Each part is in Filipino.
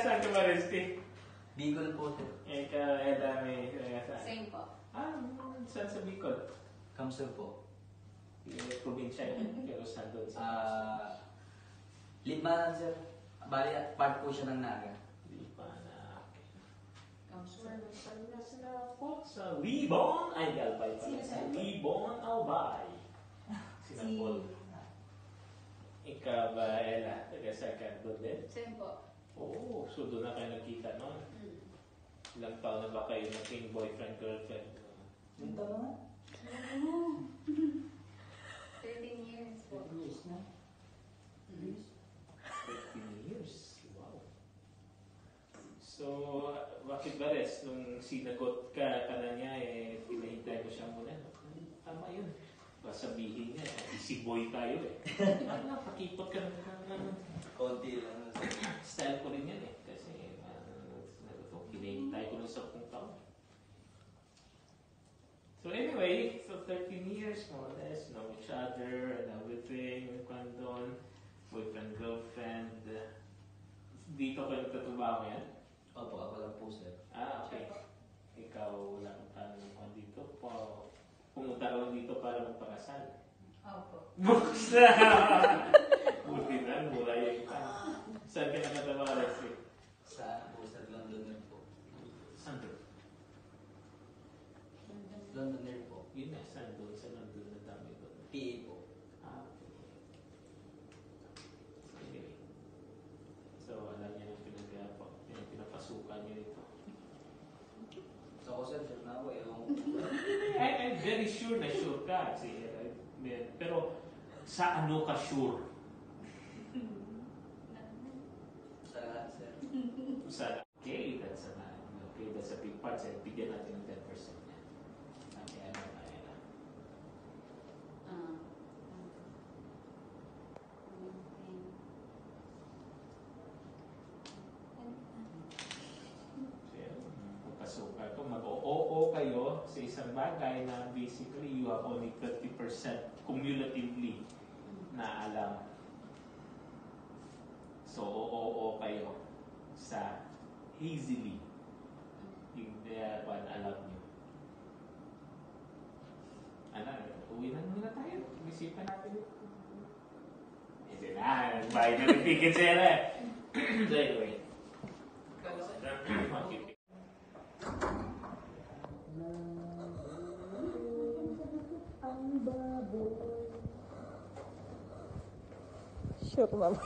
saan ka ba, Resty? Bicol po, sir. Dami. Same po. Saan sa Bicol? Kamsur po. Probinsya yan, pero saan doon sa Lipanan, sir. Bali, part po siya ng Naga. Lipanan. Kamsur. Sa Libon ay Albay pala. Sa Libon Albay. Sinapol. Ikaw ba, Ella? Taga-saan ka doon din? Same po. Oo, so doon na kayo nagkita noon. Ilang taon na ba kayo naging boyfriend, girlfriend? Yung taon na? 13 years po. 13 years na. 13 years. Wow. So, bakit ba res? Nung sinagot ka na niya, pinahintay ko siya muna. Tama yun. Sabihin niya, easy boy tayo eh. Pakipot ka ng Konti lang. style ko rin yan eh. Kasi pinahintay ko ng 10 taon. So anyway, so 13 years more or less, know each other and everything, doon, boyfriend, girlfriend. Dito kayo nagtatrabaho yan? Opo, ako lang po, sir. Okay. Ikaw wala kang tanong dito. Pumunta ka lang dito para magpakasal. Opo. Buksa! Buti na, mura yung saan ka nakatrabaho, Leslie? Sa po, sir. Londoner po. Saan doon? Londoner po. Yun na, saan doon? Sa London na dami doon. PA po. Okay. So, alam niya yung pinapasukan niyo ito. So ako, sir, sure na ako. I'm very sure na sure ka. Pero, sa ano ka sure? Sa lahat, sir. Okay, that's a big part. So, bigyan natin ng 10% niya. Okay, ano. Papasukan ko, mag-oo kayo sa isang bagay na basically you have only 30% cumulatively na alam. So, oo kayo sa easily yung alam nyo. Uwi na muna tayo. Isipan natin ito. Hindi na. Bayad na rin ticket siya na. So anyway. Sure, mama.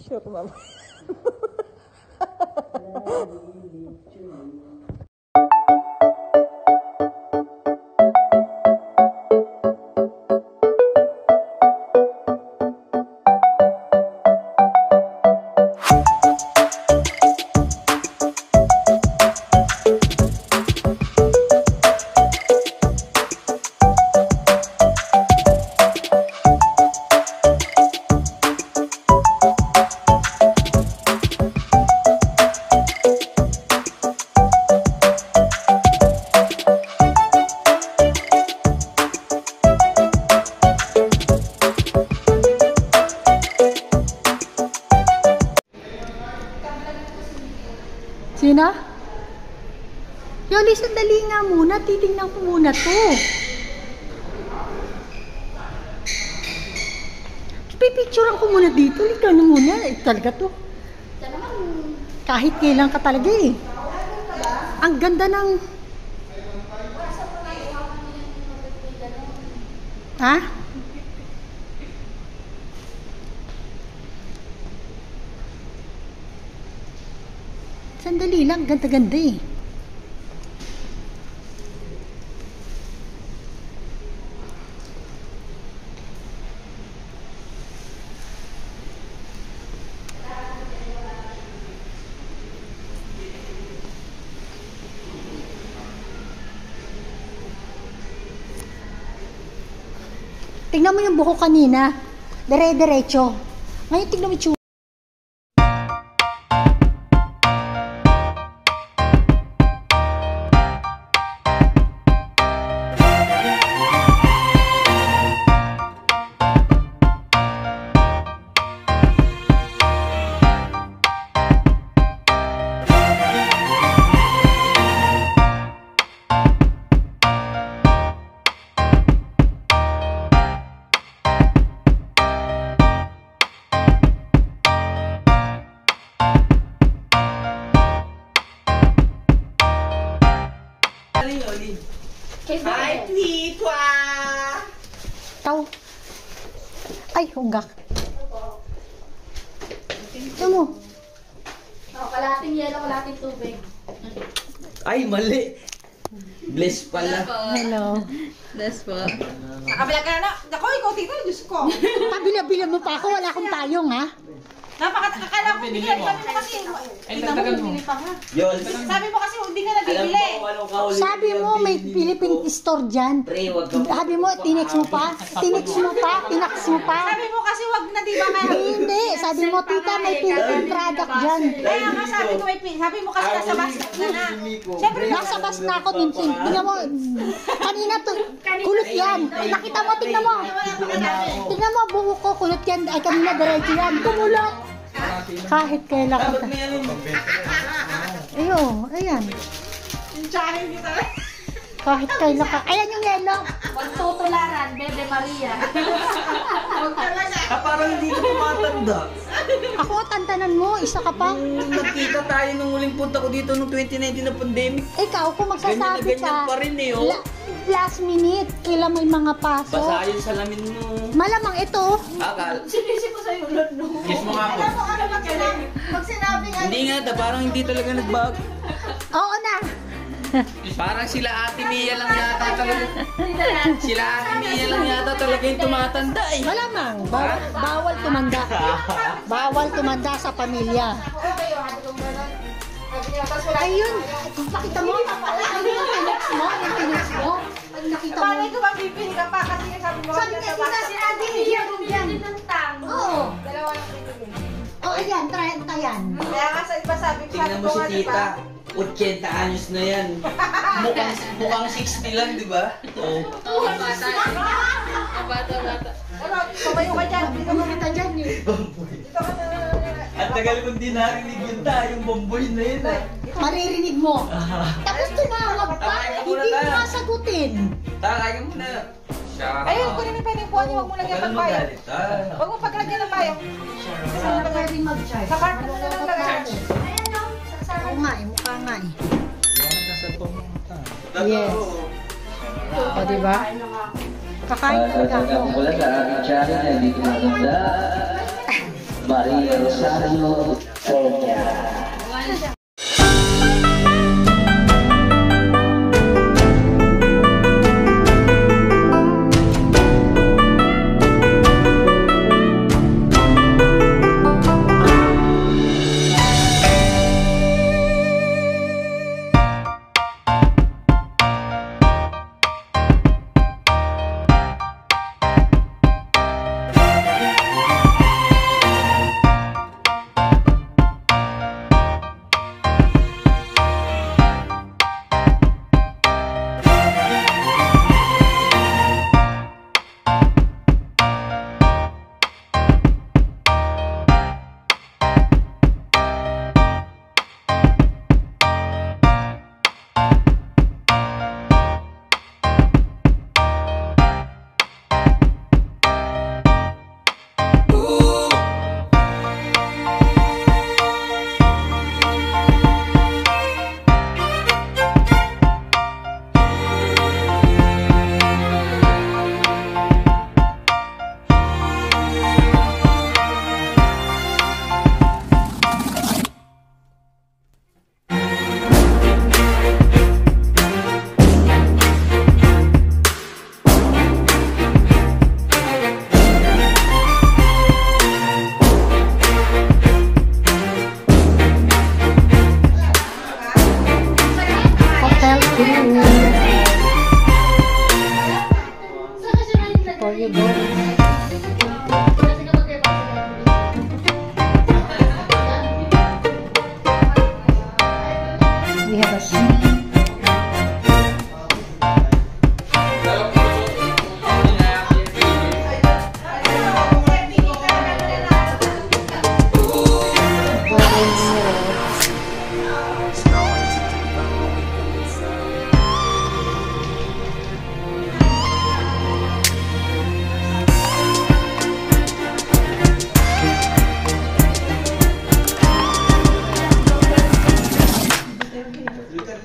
Sure, mama. Sino? Yoli, sandali nga muna. Titingnan ko muna to. Pipicturean ko muna dito. Ikaw na muna. Talaga to. Kahit kailan ka talaga eh. Ang ganda ng... Ha? Sandali lang, ganda-ganda eh. Tingnan mo yung buko kanina. Dire-diretso. Ngayon tingnan mo yung tsura. Hi, Twipa! Tao. Ay, hunggak. Ito mo. Oh, kalating yelo, kalating tubig. Ay, mali. Bless pala. Hello. Nakabila ka na. Ako, ikaw dito, Diyos ko. Pabila-bila mo pa ako. Wala akong tayong, ha? Akala ko, bigyan sabi mo kasi, tingnan mo, bibili pa nga. Yol. Sabi mo kasi, hindi ka Alam nabibili. ko kung anong kahuli. Sabi mo, may Philippine store dyan. Pre, wag ka Sabi mo, tinex mo pa? Tinax mo pa? Sabi mo kasi, wag na, di ba kaya? Hindi. Sabi mo, tita, may Philippine product dyan. Kaya nga sabi ko, sabi mo kasi nasa basket ka na. Siyempre, Nasa bus na ako, Nimsing. Tingnan mo, kanina to, kulot yan. Nakita mo, tingnan mo. Tingnan mo, buho ko, kulot yan. Ay, kanina, diretso yan. Tumulong. Kahit kailan Dapat kita. may ano. Ayo, ayan. tsahin kita. Kahit kailan ka. Ayan yung yelo. Magtutularan, Bebe Maria. Parang hindi ka tumatanda. Ako, tantanan mo. Isa ka pa. Nung nagkita tayo nung huling punta ko dito nung 2019 na pandemic. Ikaw, kung Ganyan na magsasabi ganyan ka, pa rin eh, oh. last minute, kailan may mga paso. Basa yung salamin mo. Malamang ito. Akal. Sinisip ko sa'yo, Lolo. Kiss mo nga ako. Alam mo, ano pag sinabi nga, Hindi nga, parang hindi talaga nagbago. Oo na. Parang sila Ate Mia lang yata talaga. Sila Ate Mia lang yata talaga yung tumatanda eh. Malamang. Bawal tumanda. Bawal tumanda sa pamilya. Ayun. Pakita mo. Ano yung tinex mo? Yung tinex mo? Pag nakita mo. Malay ko bang bibili ka pa kasi sabi mo, Sabi niya, tita, sinabi niya rin yan. Oo. Dalawa lang bibili. O, ayan. 30 yan. Kaya nga sa iba sabi ko, Tingnan mo si tita. 80 anyos na yan. Mukhang 60 lang, di ba? Oo. Ano, tumayo ka dyan. Dito ka Kita dyan eh. Dito ka na. At tagal kong di narinig yun yung bomboy na yun eh. Maririnig mo. Tapos tumawag pa. Tamayan ka muna Hindi mo tayo. masagutin. Takay ka muna. Ayun, kunin mo pa yung buwan niyo, huwag mo lagyan ng bayo. Huwag mo paglagyan ng bayo. Saan na pwedeng mag-charge? Sa card mo na lang lagay. Oo nga eh. Mukha nga eh. Yes. O, diba? Kakain talaga ako. Ang mula sa aking channel na hindi ko maganda, Maria Rosario Peña.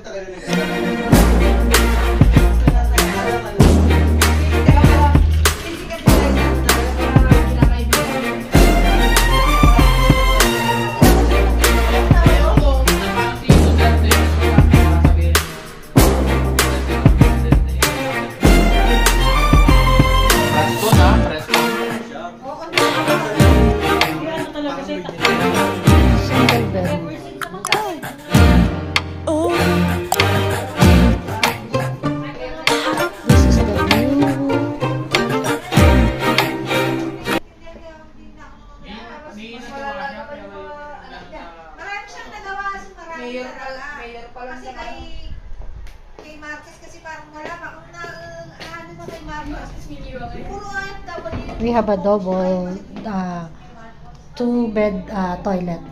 Single bed. This is the view. Marami siyang nagawa si marami mayor pa lang kasi kay Marquez kasi parang wala pa kung ano mo kay Marquez puro OFW. We have a double two-bed toilet.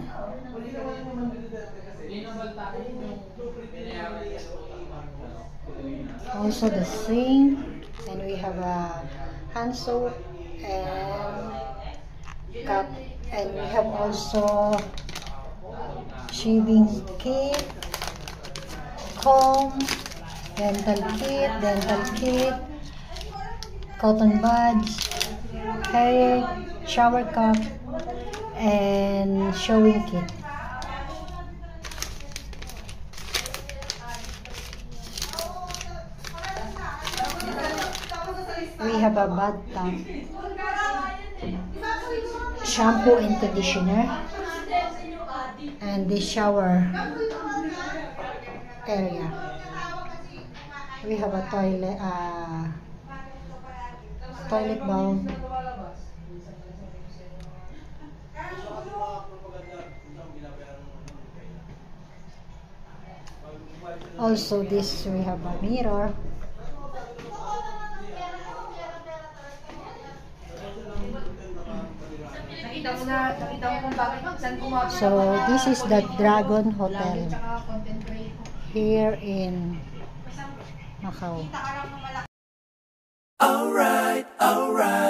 Also the sink, and we have a hand soap and cup, and we have also shaving kit, comb, dental kit, cotton buds, hair, shower cup, and showing kit. We have a bathtub, shampoo and conditioner, and the shower area. We have a toilet bowl. Also, this we have a mirror. So this is the Dragon Hotel here in Macau. Alright, alright.